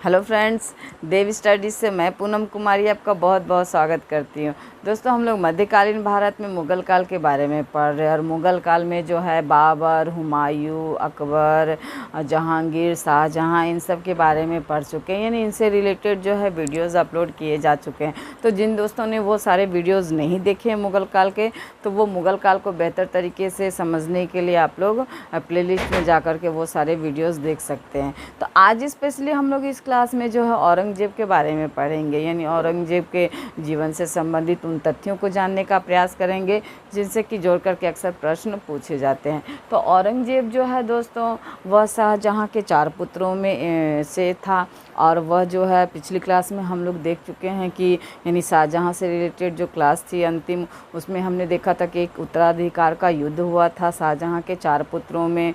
Hello friends, देव studies से मैं पूनम कुमारी आपका बहुत बहुत स्वागत करती हूँ। दोस्तों, हम लोग मध्यकालीन भारत में मुग़ल काल के बारे में पढ़ रहे हैं और मुग़ल काल में जो है बाबर, हुमायूं, अकबर, जहांगीर, शाहजहां, इन सब के बारे में पढ़ चुके हैं। यानी इनसे रिलेटेड जो है वीडियोज़ अपलोड किए जा चुके हैं। तो जिन दोस्तों ने वो सारे वीडियोज़ नहीं देखे हैं मुग़ल काल के, तो वो मुग़ल काल को बेहतर तरीके से समझने के लिए आप लोग प्लेलिस्ट में जा कर के वो सारे वीडियोज़ देख सकते हैं। तो आज स्पेशली हम लोग इस क्लास में जो है औरंगज़ेब के बारे में पढ़ेंगे। यानी औरंगज़ेब के जीवन से संबंधित उन तथ्यों को जानने का प्रयास करेंगे जिनसे कि जोड़ करके अक्सर प्रश्न पूछे जाते हैं। तो औरंगज़ेब जो है दोस्तों, वह शाहजहाँ के 4 पुत्रों में से था। और वह जो है पिछली क्लास में हम लोग देख चुके हैं कि यानी शाहजहाँ से रिलेटेड जो क्लास थी अंतिम, उसमें हमने देखा था कि एक उत्तराधिकार का युद्ध हुआ था शाहजहाँ के 4 पुत्रों में,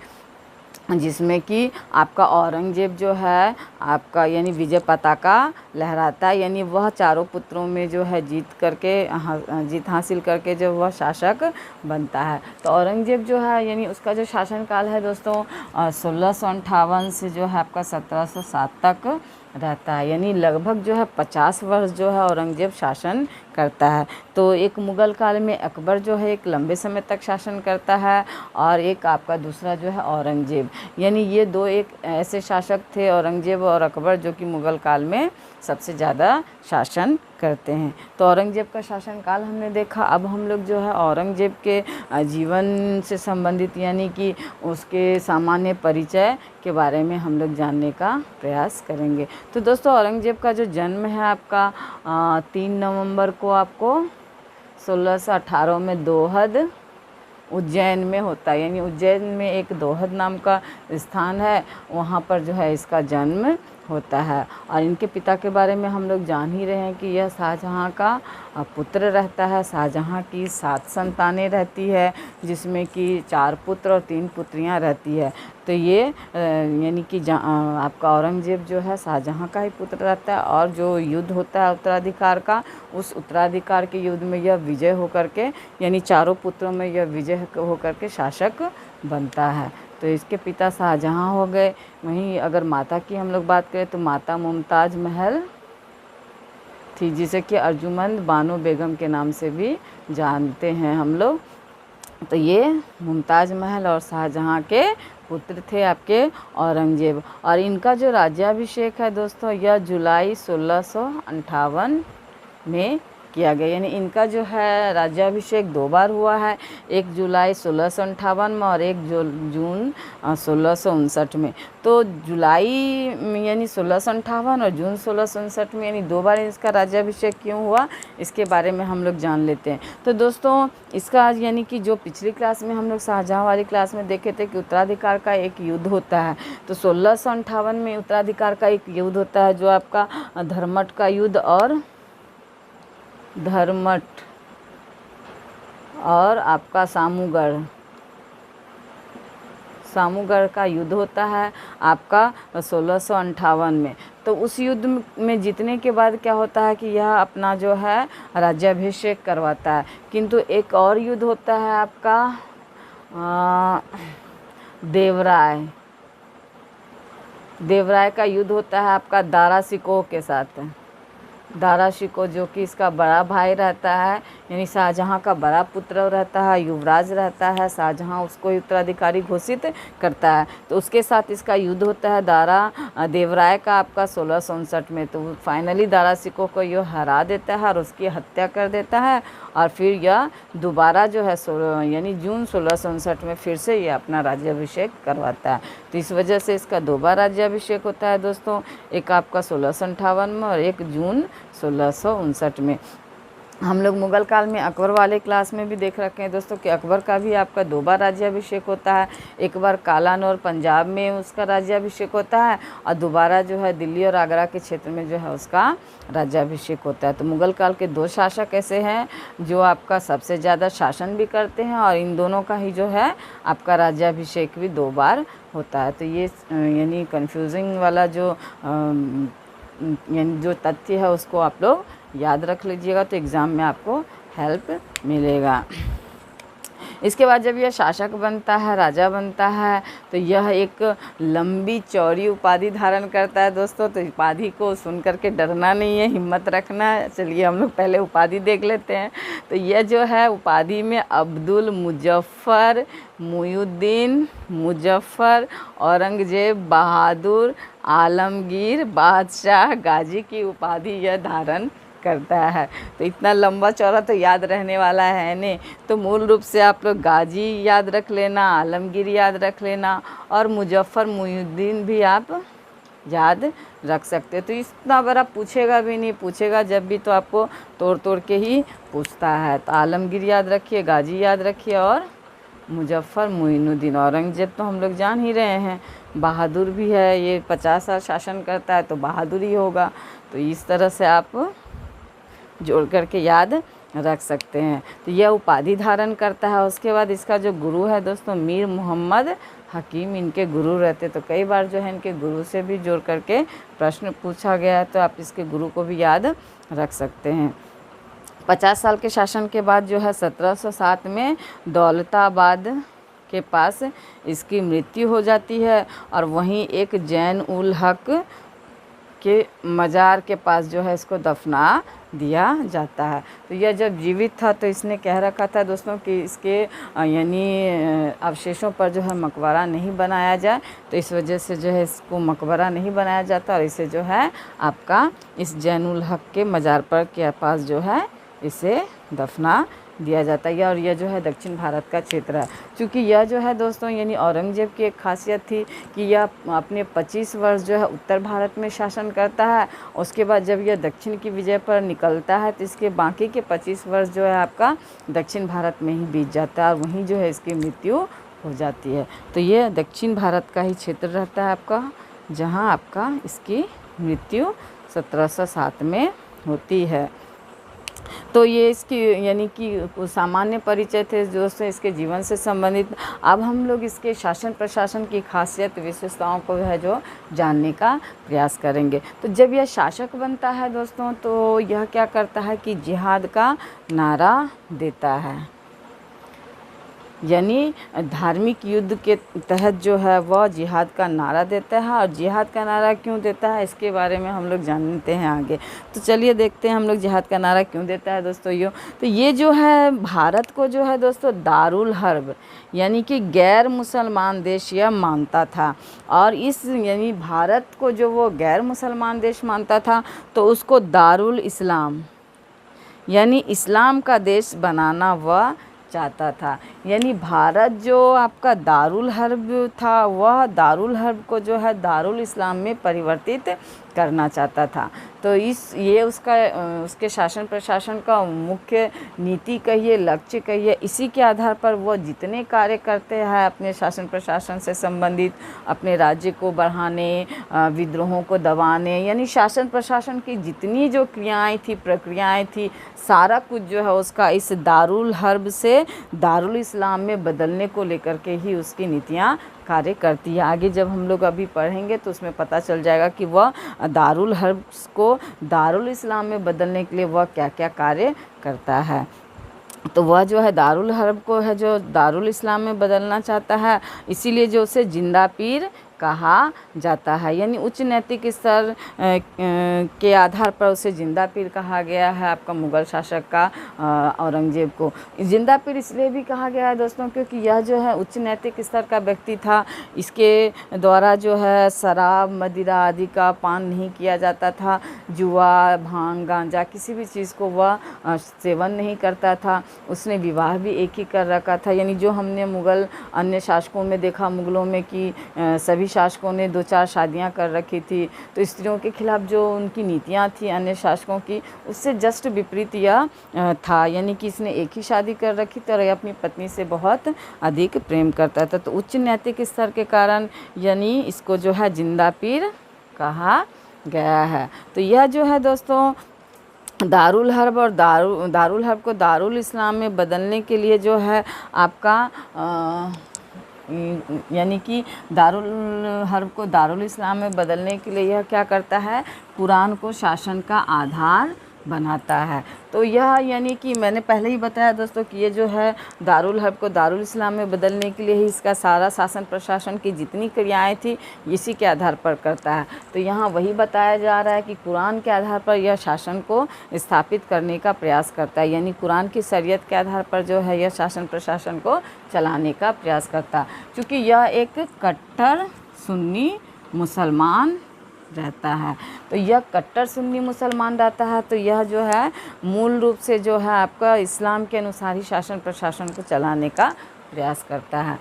जिसमें कि आपका औरंगज़ेब जो है आपका यानी विजय पताका लहराता है। यानी वह चारों पुत्रों में जो है जीत हासिल करके जो वह शासक बनता है। तो औरंगज़ेब जो है यानी उसका जो शासनकाल है दोस्तों 1658 से जो है आपका 1707 तक रहता है। यानी लगभग जो है 50 वर्ष जो है औरंगज़ेब शासन करता है। तो एक मुग़ल काल में अकबर जो है एक लंबे समय तक शासन करता है और एक आपका दूसरा जो है औरंगज़ेब। यानी ये दो एक ऐसे शासक थे औरंगज़ेब और अकबर जो कि मुग़ल काल में सबसे ज़्यादा शासन करते हैं। तो औरंगज़ेब का शासनकाल हमने देखा। अब हम लोग जो है औरंगज़ेब के जीवन से संबंधित यानी कि उसके सामान्य परिचय के बारे में हम लोग जानने का प्रयास करेंगे। तो दोस्तों, औरंगज़ेब का जो जन्म है आपका 3 नवंबर को आपको 1618 में दोहद उज्जैन में होता है। यानी उज्जैन में एक दोहद नाम का स्थान है, वहाँ पर जो है इसका जन्म होता है। और इनके पिता के बारे में हम लोग जान ही रहे हैं कि यह शाहजहाँ का पुत्र रहता है। शाहजहाँ की 7 संतानें रहती है, जिसमें कि 4 पुत्र और 3 पुत्रियाँ रहती है। तो ये यानी कि आपका औरंगज़ेब जो है शाहजहाँ का ही पुत्र रहता है। और जो युद्ध होता है उत्तराधिकार का, उस उत्तराधिकार के युद्ध में यह विजय होकर के यानी चारों पुत्रों में यह विजय होकर के शासक बनता है। तो इसके पिता शाहजहाँ हो गए। वहीं अगर माता की हम लोग बात करें तो माता मुमताज़ महल थी, जिसे कि अर्जुमंद बानो बेगम के नाम से भी जानते हैं हम लोग। तो ये मुमताज़ महल और शाहजहाँ के पुत्र थे आपके औरंगज़ेब। और इनका जो राज्याभिषेक है दोस्तों, यह जुलाई 1658 में किया गया। यानी इनका जो है राज्याभिषेक 2 बार हुआ है, एक जुलाई 1658 में और एक जून 1659 में। तो जुलाई यानी 1658 और जून 1659 में यानी 2 बार इसका राज्याभिषेक क्यों हुआ, इसके बारे में हम लोग जान लेते हैं। तो दोस्तों, इसका यानी कि जो पिछली क्लास में हम लोग शाहजहाँ वाली क्लास में देखे थे कि उत्तराधिकार का एक युद्ध होता है। तो 1658 में उत्तराधिकार का एक युद्ध होता है जो आपका धर्मट का युद्ध और आपका सामूगढ़ का युद्ध होता है आपका 1658 में। तो उस युद्ध में जीतने के बाद क्या होता है कि यह अपना जो है राज्याभिषेक करवाता है। किंतु एक और युद्ध होता है आपका देवराय का युद्ध होता है आपका दारा शिकोह के साथ। दारा शिकोह जो कि इसका बड़ा भाई रहता है, यानी शाहजहाँ का बड़ा पुत्र रहता है, युवराज रहता है। शाहजहाँ उसको उत्तराधिकारी घोषित करता है। तो उसके साथ इसका युद्ध होता है देवराय का आपका 1659 में। तो फाइनली दारा शिकोह को यह हरा देता है और उसकी हत्या कर देता है। और फिर यह दोबारा जो है यानी जून 1659 में फिर से यह अपना राज्याभिषेक करवाता है। तो इस वजह से इसका 2 बार राज्याभिषेक होता है दोस्तों, एक आपका 1658 में और एक जून 1659 में। हम लोग मुग़ल काल में अकबर वाले क्लास में भी देख रखे हैं दोस्तों कि अकबर का भी आपका 2 बार राज्याभिषेक होता है। एक बार कालानौर पंजाब में उसका राज्याभिषेक होता है और दोबारा जो है दिल्ली और आगरा के क्षेत्र में जो है उसका राज्याभिषेक होता है। तो मुग़ल काल के 2 शासक ऐसे हैं जो आपका सबसे ज़्यादा शासन भी करते हैं और इन दोनों का ही जो है आपका राज्याभिषेक भी 2 बार होता है। तो ये यानी कन्फ्यूजिंग वाला जो यानी जो तथ्य है उसको आप लोग याद रख लीजिएगा, तो एग्ज़ाम में आपको हेल्प मिलेगा। इसके बाद जब यह शासक बनता है, राजा बनता है, तो यह एक लंबी चौड़ी उपाधि धारण करता है दोस्तों। तो उपाधि को सुन करके डरना नहीं है, हिम्मत रखना है। चलिए हम लोग पहले उपाधि देख लेते हैं। तो यह जो है उपाधि में अब्दुल मुजफ्फर, मुइनुद्दीन, मुजफ्फर, औरंगजेब, बहादुर, आलमगीर, बादशाह, गाजी की उपाधि यह धारण करता है। तो इतना लंबा चौड़ा तो याद रहने वाला है नहीं। तो मूल रूप से आप लोग गाजी याद रख लेना, आलमगीर याद रख लेना और मुजफ्फर, मुइनुद्दीन भी आप याद रख सकते हो। तो इतना बड़ा पूछेगा भी नहीं, पूछेगा जब भी तो आपको तोड़ तोड़ के ही पूछता है। तो आलमगीर याद रखिए, गाजी याद रखिए और मुजफ्फर, मुइनुद्दीन। औरंगजेब तो हम लोग जान ही रहे हैं। बहादुर भी है, ये 50 साल शासन करता है तो बहादुर ही होगा। तो इस तरह से आप जोड़ करके याद रख सकते हैं। तो यह उपाधि धारण करता है। उसके बाद इसका जो गुरु है दोस्तों, मीर मोहम्मद हकीम इनके गुरु रहते। तो कई बार जो है इनके गुरु से भी जोड़ करके प्रश्न पूछा गया है, तो आप इसके गुरु को भी याद रख सकते हैं। 50 साल के शासन के बाद जो है 1707 में दौलताबाद के पास इसकी मृत्यु हो जाती है और वहीं एक जैन उल हक के मज़ार के पास जो है इसको दफना दिया जाता है। तो यह जब जीवित था तो इसने कह रखा था दोस्तों कि इसके यानी अवशेषों पर जो है मकबरा नहीं बनाया जाए। तो इस वजह से जो है इसको मकबरा नहीं बनाया जाता और इसे जो है आपका इस जैन उल हक के मज़ार पर के पास जो है इसे दफना दिया जाता है। और यह जो है दक्षिण भारत का क्षेत्र है। क्योंकि यह जो है दोस्तों यानी औरंगजेब की एक खासियत थी कि यह अपने 25 वर्ष जो है उत्तर भारत में शासन करता है। उसके बाद जब यह दक्षिण की विजय पर निकलता है तो इसके बाकी के 25 वर्ष जो है आपका दक्षिण भारत में ही बीत जाता है और वहीं जो है इसकी मृत्यु हो जाती है। तो ये दक्षिण भारत का ही क्षेत्र रहता है आपका, जहाँ आपका इसकी मृत्यु 1707 में होती है। तो ये इसकी यानी कि सामान्य परिचय थे दोस्तों इसके जीवन से संबंधित। अब हम लोग इसके शासन प्रशासन की खासियत विशेषताओं को है जो जानने का प्रयास करेंगे। तो जब यह शासक बनता है दोस्तों तो यह क्या करता है कि जिहाद का नारा देता है, यानी धार्मिक युद्ध के तहत जो है वह जिहाद का नारा देता है। और जिहाद का नारा क्यों देता है इसके बारे में हम लोग जानते हैं आगे। तो चलिए देखते हैं हम लोग जिहाद का नारा क्यों देता है दोस्तों। ये जो है भारत को जो है दोस्तों दारुल हर्ब यानी कि गैर मुसलमान देश यह मानता था। और इस यानी भारत को जो वो गैर मुसलमान देश मानता था तो उसको दारुल इस्लाम यानी इस्लाम का देश बनाना वह चाहता था। यानी भारत जो आपका दारुल हर्ब था वह दारुल हर्ब को जो है दारुल इस्लाम में परिवर्तित करना चाहता था। तो ये उसके शासन प्रशासन का मुख्य नीति कहिए, लक्ष्य कहिए। इसी के आधार पर वो जितने कार्य करते हैं अपने शासन प्रशासन से संबंधित, अपने राज्य को बढ़ाने, विद्रोहों को दबाने, यानी शासन प्रशासन की जितनी जो क्रियाएं थी, प्रक्रियाएं थी, सारा कुछ जो है उसका इस दारुल हर्ब से दारुल इस्लाम में बदलने को लेकर के ही उसकी नीतियाँ कार्य करती है। आगे जब हम लोग अभी पढ़ेंगे तो उसमें पता चल जाएगा कि वह दारुल हर्ब को दारुल इस्लाम में बदलने के लिए वह क्या क्या कार्य करता है। तो वह जो है दारुल हर्ब को है जो दारुल इस्लाम में बदलना चाहता है, इसीलिए जो उसे जिंदा पीर कहा जाता है। यानी उच्च नैतिक स्तर के आधार पर उसे जिंदा पीर कहा गया है आपका मुग़ल शासक का औरंगजेब को। जिंदा पीर इसलिए भी कहा गया है दोस्तों क्योंकि यह जो है उच्च नैतिक स्तर का व्यक्ति था। इसके द्वारा जो है शराब, मदिरा आदि का पान नहीं किया जाता था। जुआ, भांग, गांजा किसी भी चीज़ को वह सेवन नहीं करता था। उसने विवाह भी एक ही कर रखा था। यानी जो हमने मुग़ल अन्य शासकों में देखा, मुग़लों में कि सभी शासकों ने 2-4 शादियां कर रखी थी। तो स्त्रियों के खिलाफ जो उनकी नीतियां थी अन्य शासकों की, उससे जस्ट विपरीत यह था। यानी कि इसने एक ही शादी कर रखी थी और यह अपनी पत्नी से बहुत अधिक प्रेम करता था। तो उच्च नैतिक स्तर के कारण यानी इसको जो है जिंदा पीर कहा गया है। तो यह जो है दोस्तों दारुल हर्ब और दारुल हर्ब को दारुल इस्लाम में बदलने के लिए जो है आपका यानी कि दारुल हर्ब को दारुल इस्लाम में बदलने के लिए यह क्या करता है, कुरान को शासन का आधार बनाता है। तो यह यानी कि मैंने पहले ही बताया दोस्तों कि ये जो है दारुल हर्ब को दारुल इस्लाम में बदलने के लिए ही इसका सारा शासन प्रशासन की जितनी क्रियाएं थी इसी के आधार पर करता है। तो यहाँ वही बताया जा रहा है कि कुरान के आधार पर यह शासन को स्थापित करने का प्रयास करता है, यानी कुरान की शरीयत के आधार पर जो है यह शासन प्रशासन को चलाने का प्रयास करता है। क्योंकि यह एक कट्टर सुन्नी मुसलमान रहता है, तो यह कट्टर सुन्नी मुसलमान रहता है, तो यह जो है मूल रूप से जो है आपका इस्लाम के अनुसार ही शासन प्रशासन को चलाने का प्रयास करता है।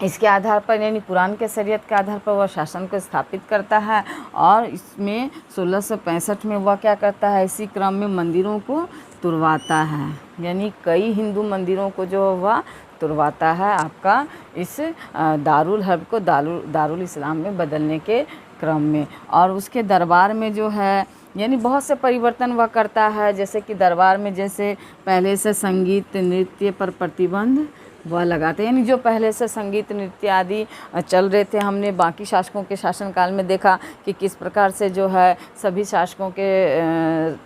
इसके आधार पर यानी कुरान के शरीयत के आधार पर वह शासन को स्थापित करता है। और इसमें 1665 में वह क्या करता है, इसी क्रम में मंदिरों को तुड़वाता है, यानी कई हिंदू मंदिरों को जो वह तुड़वाता है आपका इस दारुल हर्ब को दारुल इस्लाम में बदलने के क्रम में। और उसके दरबार में जो है यानी बहुत से परिवर्तन वह करता है, जैसे कि दरबार में जैसे पहले से संगीत नृत्य पर प्रतिबंध वह लगाते हैं, यानी जो पहले से संगीत नृत्य आदि चल रहे थे, हमने बाकी शासकों के शासनकाल में देखा कि किस प्रकार से जो है सभी शासकों के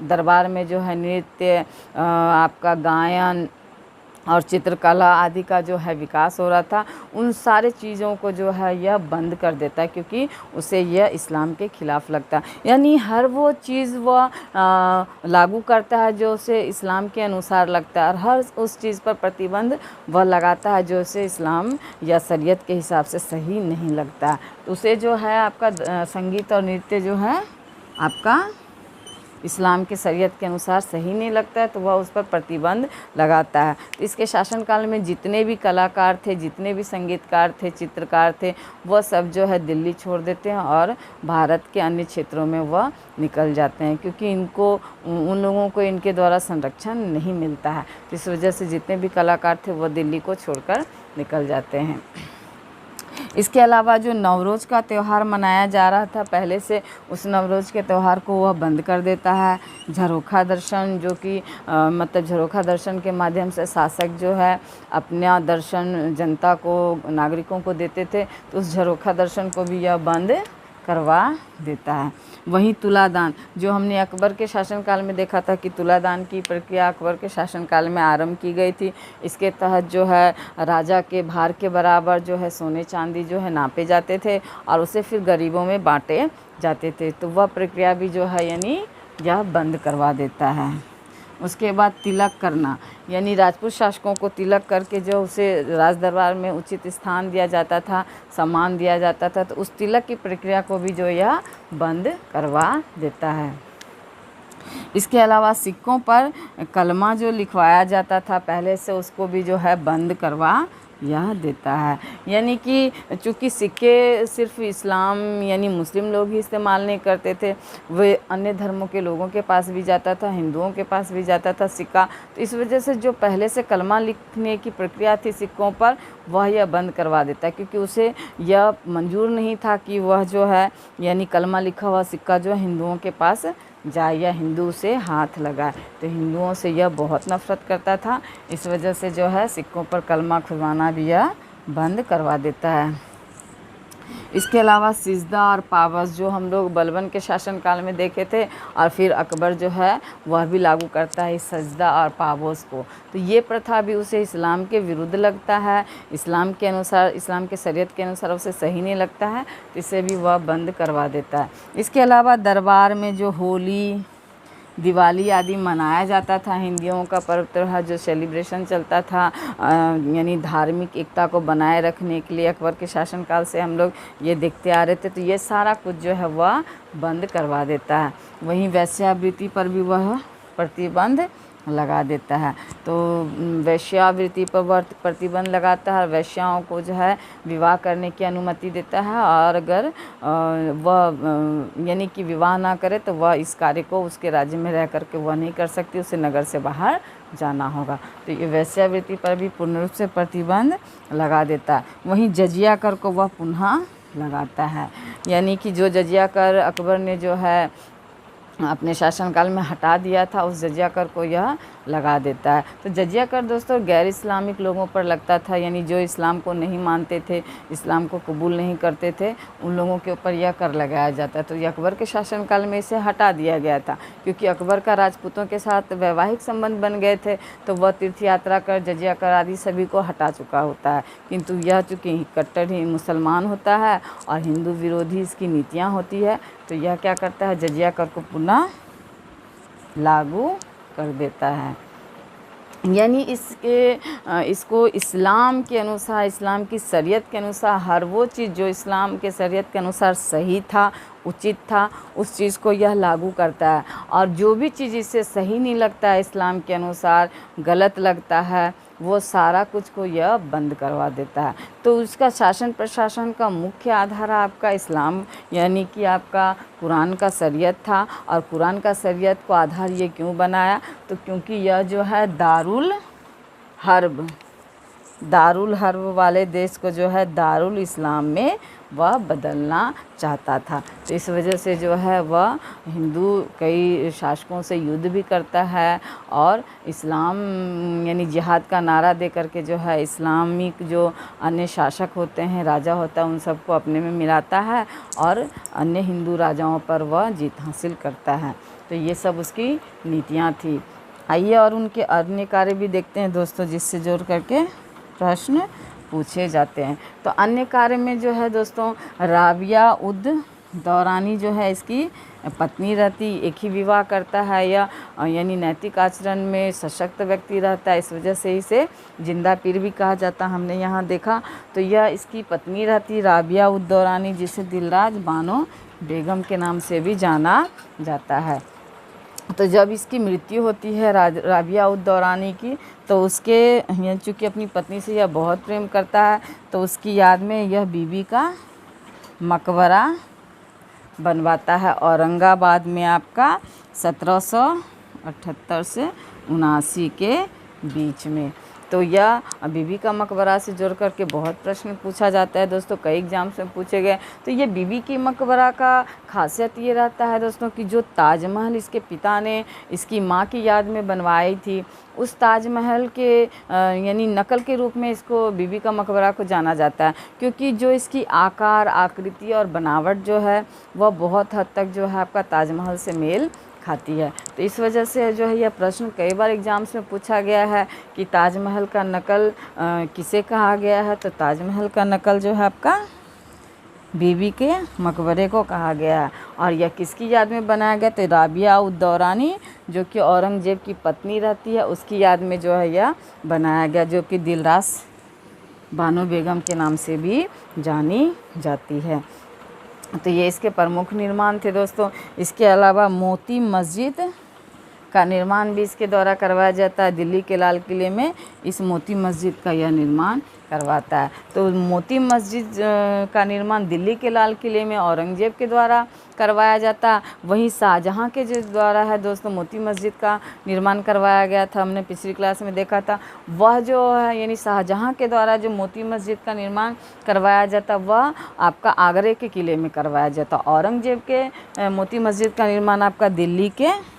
दरबार में जो है नृत्य आपका गायन और चित्रकला आदि का जो है विकास हो रहा था। उन सारे चीज़ों को जो है यह बंद कर देता है, क्योंकि उसे यह इस्लाम के ख़िलाफ़ लगता है। यानी हर वो चीज़ वह लागू करता है जो उसे इस्लाम के अनुसार लगता है, और हर उस चीज़ पर प्रतिबंध वह लगाता है जो उसे इस्लाम या शरीयत के हिसाब से सही नहीं लगता। तो उसे जो है आपका संगीत और नृत्य जो है आपका इस्लाम के शरीयत के अनुसार सही नहीं लगता है, तो वह उस पर प्रतिबंध लगाता है। तो इसके शासनकाल में जितने भी कलाकार थे, जितने भी संगीतकार थे, चित्रकार थे, वह सब जो है दिल्ली छोड़ देते हैं और भारत के अन्य क्षेत्रों में वह निकल जाते हैं, क्योंकि इनको उन लोगों को इनके द्वारा संरक्षण नहीं मिलता है। तो इस वजह से जितने भी कलाकार थे वह दिल्ली को छोड़कर निकल जाते हैं। इसके अलावा जो नवरोज़ का त्यौहार मनाया जा रहा था पहले से, उस नवरोज़ के त्यौहार को वह बंद कर देता है। झरोखा दर्शन जो कि मतलब झरोखा दर्शन के माध्यम से शासक जो है अपना दर्शन जनता को, नागरिकों को देते थे, तो उस झरोखा दर्शन को भी यह बंद करवा देता है। वहीं तुलादान जो हमने अकबर के शासनकाल में देखा था कि तुलादान की प्रक्रिया अकबर के शासनकाल में आरंभ की गई थी। इसके तहत जो है राजा के भार के बराबर जो है सोने चांदी जो है नापे जाते थे और उसे फिर गरीबों में बांटे जाते थे। तो वह प्रक्रिया भी जो है यानी यह बंद करवा देता है। उसके बाद तिलक करना, यानी राजपूत शासकों को तिलक करके जो उसे राज दरबार में उचित स्थान दिया जाता था, सम्मान दिया जाता था, तो उस तिलक की प्रक्रिया को भी जो यह बंद करवा देता है। इसके अलावा सिक्कों पर कलमा जो लिखवाया जाता था पहले से, उसको भी जो है बंद करवा यह देता है। यानी कि चूँकि सिक्के सिर्फ इस्लाम यानी मुस्लिम लोग ही इस्तेमाल नहीं करते थे, वे अन्य धर्मों के लोगों के पास भी जाता था, हिंदुओं के पास भी जाता था सिक्का। तो इस वजह से जो पहले से कलमा लिखने की प्रक्रिया थी सिक्कों पर, वह यह बंद करवा देता है, क्योंकि उसे यह मंजूर नहीं था कि वह जो है यानी कलमा लिखा हुआ सिक्का जो हिंदुओं के पास जाए या हिंदू से हाथ लगाए। तो हिंदुओं से यह बहुत नफरत करता था, इस वजह से जो है सिक्कों पर कलमा खुलवाना भी यह बंद करवा देता है। इसके अलावा सिजदा और पावस जो हम लोग बलबन के शासनकाल में देखे थे, और फिर अकबर जो है वह भी लागू करता है इस सजदा और पावस को। तो ये प्रथा भी उसे इस्लाम के विरुद्ध लगता है, इस्लाम के अनुसार, इस्लाम के शरीयत के अनुसार उसे सही नहीं लगता है, तो इसे भी वह बंद करवा देता है। इसके अलावा दरबार में जो होली, दिवाली आदि मनाया जाता था, हिंदुओं का पर्व त्योहार जो सेलिब्रेशन चलता था, यानी धार्मिक एकता को बनाए रखने के लिए अकबर के शासनकाल से हम लोग ये देखते आ रहे थे, तो ये सारा कुछ जो है वह बंद करवा देता है। वहीं वेश्यावृत्ति पर भी वह प्रतिबंध लगा देता है। तो वेश्यावृत्ति पर वह प्रतिबंध लगाता है, वेश्याओं को जो है विवाह करने की अनुमति देता है, और अगर वह यानी कि विवाह ना करे तो वह इस कार्य को उसके राज्य में रह करके वह नहीं कर सकती, उसे नगर से बाहर जाना होगा। तो ये वेश्यावृत्ति पर भी पूर्ण रूप से प्रतिबंध लगा देता है। वहीं जजिया कर को वह पुनः लगाता है, यानी कि जो जजिया कर अकबर ने जो है अपने शासनकाल में हटा दिया था, उस जजिया कर को यह लगा देता है। तो जजिया कर दोस्तों गैर इस्लामिक लोगों पर लगता था, यानी जो इस्लाम को नहीं मानते थे, इस्लाम को कबूल नहीं करते थे, उन लोगों के ऊपर यह कर लगाया जाता है। तो ये अकबर के शासनकाल में इसे हटा दिया गया था, क्योंकि अकबर का राजपूतों के साथ वैवाहिक संबंध बन गए थे, तो वह तीर्थ यात्रा कर, जजिया कर आदि सभी को हटा चुका होता है। किंतु यह चूँकि कट्टर ही मुसलमान होता है और हिंदू विरोधी इसकी नीतियाँ होती है, तो यह क्या करता है, जजिया कर को पुनः लागू कर देता है। यानी इसको इस्लाम के अनुसार, इस्लाम की शरीयत के अनुसार हर वो चीज़ जो इस्लाम के शरीयत के अनुसार सही था, उचित था, उस चीज़ को यह लागू करता है। और जो भी चीज़ इससे सही नहीं लगता है, इस्लाम के अनुसार गलत लगता है, वो सारा कुछ को यह बंद करवा देता है। तो उसका शासन प्रशासन का मुख्य आधार आपका इस्लाम, यानी कि आपका कुरान का शरीयत था। और कुरान का शरीयत को आधार ये क्यों बनाया, तो क्योंकि यह जो है दारुल हर्ब वाले देश को जो है दारुल इस्लाम में वह बदलना चाहता था। तो इस वजह से जो है वह हिंदू कई शासकों से युद्ध भी करता है, और इस्लाम यानी जिहाद का नारा दे करके जो है इस्लामिक जो अन्य शासक होते हैं, राजा होता है, उन सबको अपने में मिलाता है और अन्य हिंदू राजाओं पर वह जीत हासिल करता है। तो ये सब उसकी नीतियाँ थी। आइए और उनके अन्य कार्य भी देखते हैं दोस्तों, जिससे जोड़ करके प्रश्न पूछे जाते हैं। तो अन्य कार्य में जो है दोस्तों, राबिया उद दौरानी जो है इसकी पत्नी रहती, एक ही विवाह करता है, या यानी नैतिक आचरण में सशक्त व्यक्ति रहता है, इस वजह से इसे जिंदा पीर भी कहा जाता है, हमने यहाँ देखा। तो यह इसकी पत्नी रहती राबिया उद दौरानी, जिसे दिलराज बानो बेगम के नाम से भी जाना जाता है। तो जब इसकी मृत्यु होती है राबिया उद दौरानी की, तो उसके चूँकि अपनी पत्नी से यह बहुत प्रेम करता है, तो उसकी याद में यह बीबी का मकबरा बनवाता है औरंगाबाद में आपका 1778 से 79 के बीच में। तो यह बीबी का मकबरा से जोड़ करके बहुत प्रश्न पूछा जाता है दोस्तों, कई एग्जाम्स में पूछे गए। तो ये बीबी की मकबरा का खासियत ये रहता है दोस्तों कि जो ताजमहल इसके पिता ने इसकी माँ की याद में बनवाई थी, उस ताजमहल के यानी नकल के रूप में इसको बीबी का मकबरा को जाना जाता है, क्योंकि जो इसकी आकार, आकृति और बनावट जो है वह बहुत हद तक जो है आपका ताजमहल से मेल खाती है। तो इस वजह से जो है यह प्रश्न कई बार एग्जाम्स में पूछा गया है कि ताजमहल का नकल किसे कहा गया है। तो ताजमहल का नकल जो है आपका बीबी के मकबरे को कहा गया है। और यह किसकी याद में बनाया गया, तो राबिया उद दौरानी जो कि औरंगजेब की पत्नी रहती है, उसकी याद में जो है यह बनाया गया, जो कि दिलराज बानो बेगम के नाम से भी जानी जाती है। तो ये इसके प्रमुख निर्माण थे दोस्तों। इसके अलावा मोती मस्जिद का निर्माण भी इसके द्वारा करवाया जाता है। दिल्ली के लाल किले में इस मोती मस्जिद का यह निर्माण करवाता है। तो मोती मस्जिद का निर्माण दिल्ली के लाल किले में औरंगजेब के द्वारा करवाया जाता। वहीं शाहजहाँ के जो द्वारा है दोस्तों मोती मस्जिद का निर्माण करवाया गया था, हमने पिछली क्लास में देखा था। वह जो है यानी शाहजहाँ के द्वारा जो मोती मस्जिद का निर्माण करवाया जाता वह आपका आगरे के किले में करवाया जाता। औरंगजेब के मोती मस्जिद का निर्माण आपका दिल्ली के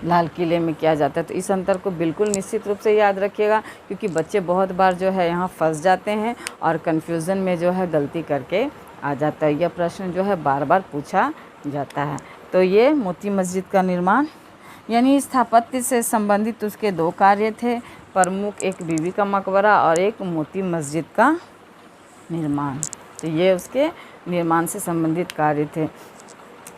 लाल किले में किया जाता है। तो इस अंतर को बिल्कुल निश्चित रूप से याद रखिएगा, क्योंकि बच्चे बहुत बार जो है यहाँ फंस जाते हैं और कन्फ्यूज़न में जो है गलती करके आ जाता है। यह प्रश्न जो है बार बार पूछा जाता है। तो ये मोती मस्जिद का निर्माण यानी स्थापत्य से संबंधित उसके दो कार्य थे प्रमुख, एक बीबी का मकबरा और एक मोती मस्जिद का निर्माण। तो ये उसके निर्माण से संबंधित कार्य थे।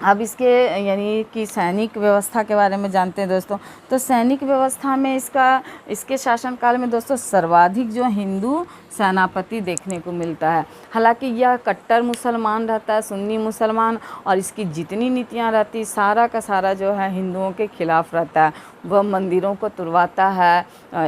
अब इसके यानी कि सैनिक व्यवस्था के बारे में जानते हैं दोस्तों। तो सैनिक व्यवस्था में इसके शासनकाल में दोस्तों सर्वाधिक जो हिंदू सेनापति देखने को मिलता है। हालांकि यह कट्टर मुसलमान रहता है, सुन्नी मुसलमान, और इसकी जितनी नीतियां रहती सारा का सारा जो है हिंदुओं के खिलाफ रहता है। वह मंदिरों को तुड़वाता है,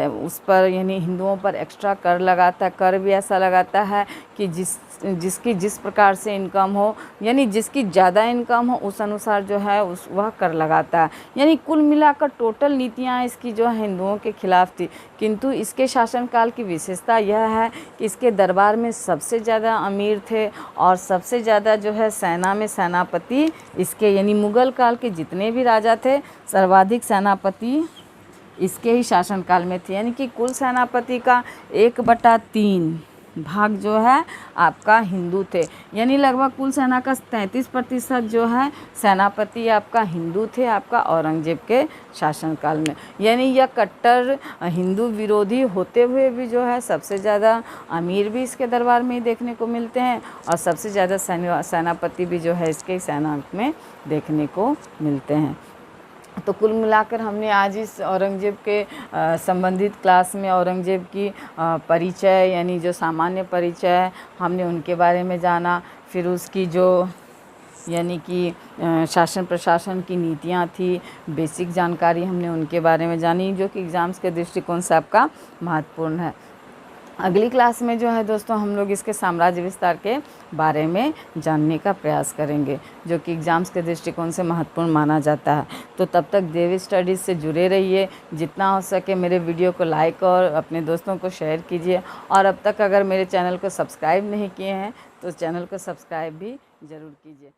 उस पर यानी हिंदुओं पर एक्स्ट्रा कर लगाता है। कर भी ऐसा लगाता है कि जिसकी जिस प्रकार से इनकम हो, यानी जिसकी ज़्यादा इनकम हो उस अनुसार जो है वह कर लगाता है। यानी कुल मिलाकर टोटल नीतियाँ इसकी जो है हिंदुओं के खिलाफ थी। किंतु इसके शासनकाल की विशेषता यह है कि इसके दरबार में सबसे ज़्यादा अमीर थे और सबसे ज़्यादा जो है सेना में सेनापति इसके, यानी मुग़ल काल के जितने भी राजा थे सर्वाधिक सेनापति इसके ही शासनकाल में थे। यानी कि कुल सेनापति का 1/3 भाग जो है आपका हिंदू थे। यानी लगभग कुल सेना का 33% जो है सेनापति आपका हिंदू थे आपका औरंगजेब के शासनकाल में। यानी यह कट्टर हिंदू विरोधी होते हुए भी जो है सबसे ज़्यादा अमीर भी इसके दरबार में ही देखने को मिलते हैं और सबसे ज़्यादा सेनापति भी जो है इसके सेना में देखने को मिलते हैं। तो कुल मिलाकर हमने आज इस औरंगजेब के संबंधित क्लास में औरंगजेब की परिचय, यानी जो सामान्य परिचय है हमने उनके बारे में जाना। फिर उसकी जो यानी कि शासन प्रशासन की नीतियाँ थी, बेसिक जानकारी हमने उनके बारे में जानी, जो कि एग्ज़ाम्स के दृष्टिकोण से आपका महत्वपूर्ण है। अगली क्लास में जो है दोस्तों हम लोग इसके साम्राज्य विस्तार के बारे में जानने का प्रयास करेंगे, जो कि एग्ज़ाम्स के दृष्टिकोण से महत्वपूर्ण माना जाता है। तो तब तक देवी स्टडीज़ से जुड़े रहिए। जितना हो सके मेरे वीडियो को लाइक और अपने दोस्तों को शेयर कीजिए। और अब तक अगर मेरे चैनल को सब्सक्राइब नहीं किए हैं तो चैनल को सब्सक्राइब भी ज़रूर कीजिए।